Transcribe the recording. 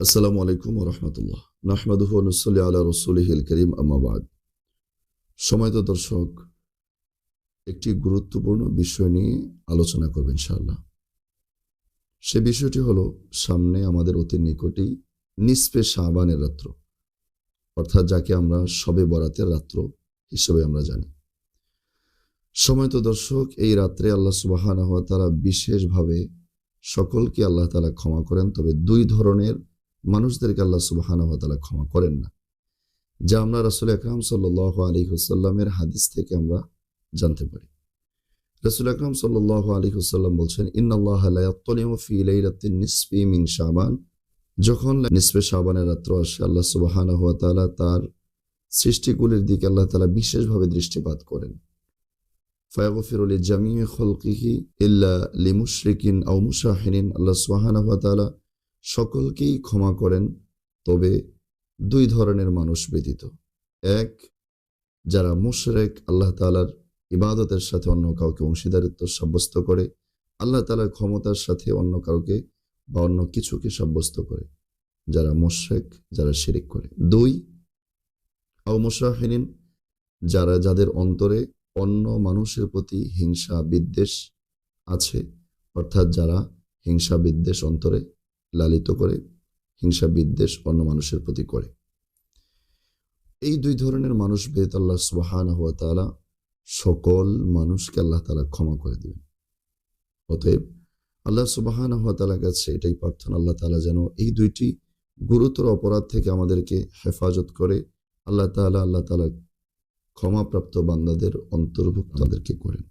আসসালামু আলাইকুম ওয়া রাহমাতুল্লাহ। নাহমাদুহু ওয়া নুসাল্লি আলা রাসূলিহিল কারীম, আম্মা বা'দ। সম্মানিত দর্শক, একটি গুরুত্বপূর্ণ বিষয় নিয়ে আলোচনা করব ইনশাআল্লাহ। সে বিষয়টি হলো, সামনে আমাদের অতি নিকটেই নিসফে শাবানের রাত্র, অর্থাৎ যাকে আমরা শবে বরাতের রাত্র হিসেবে আমরা জানি। সম্মানিত দর্শক, এই রাত্রে আল্লাহ সুবহানাহু ওয়া তাআলা বিশেষভাবে সকলকে আল্লাহ তাআলা ক্ষমা করেন, তবে দুই ধরনের মানুষদেরকে আল্লাহ সুবহানাহু ওয়া তাআলা ক্ষমা করেন না, যা আমরা রাসূল আকরাম সাল্লাল্লাহু আলাইহি ওয়াসাল্লামের হাদিস থেকে আমরা জানতে পারি। রাসূল আকরাম সাল্লাল্লাহু আলাইহি ওয়াসাল্লাম বলছেন, ইন্নাল্লাহা লা ইয়াত্তালিউ ফি লাইলাতিন নিসফি মিন শাবান, যখন নিসফে শাবানের রাত্র আসে, আল্লাহ সুবহানাহু ওয়া তাআলা তার সৃষ্টিকুলের দিকে আল্লাহ তাআলা বিশেষভাবে দৃষ্টিপাত করেন। ফায়াগফিরু লিজামিই খালকিহি ইল্লা লিমুশরিকিন আও মুশাহিনিন, আল্লাহ সুবহানাহু ওয়া তাআলা সকলকেই ক্ষমা করেন, তবে দুই ধরনের মানুষ ব্যতীত। এক, যারা মুশরিক, আল্লাহ তাআলার ইবাদতের সাথে অন্য কাউকে অংশীদারিত্ব সাব্যস্ত করে, আল্লাহ তাআলার ক্ষমতার সাথে অন্য কাউকে বা অন্য কিছুকে সাব্যস্ত করে, যারা মুশরিক, যারা শিরিক করে। দুই, আও মুশাহিনিন, যাদের অন্তরে অন্য মানুষের প্রতি হিংসা বিদ্বেষ আছে, অর্থাৎ যারা হিংসা বিদ্বেষ অন্তরে লালিত করে, হিংসা বিদ্বেষ অন্য মানুষের প্রতি করে। এই দুই ধরনের মানুষ ব্যতীত আল্লাহ সুবহানাহু ওয়া তাআলা সকল মানুষকে আল্লাহ তাআলা ক্ষমা করে দিবেন। অতএব আল্লাহ সুবহানাহু ওয়া তাআলার কাছে এটাই প্রার্থনা, আল্লাহ তাআলা যেন এই দুইটি গুরুতর অপরাধ থেকে আমাদেরকে হেফাজত করে আল্লাহ তাআলা ক্ষমাপ্রাপ্ত বান্দাদের অন্তর্ভুক্ত তাদেরকে করেন।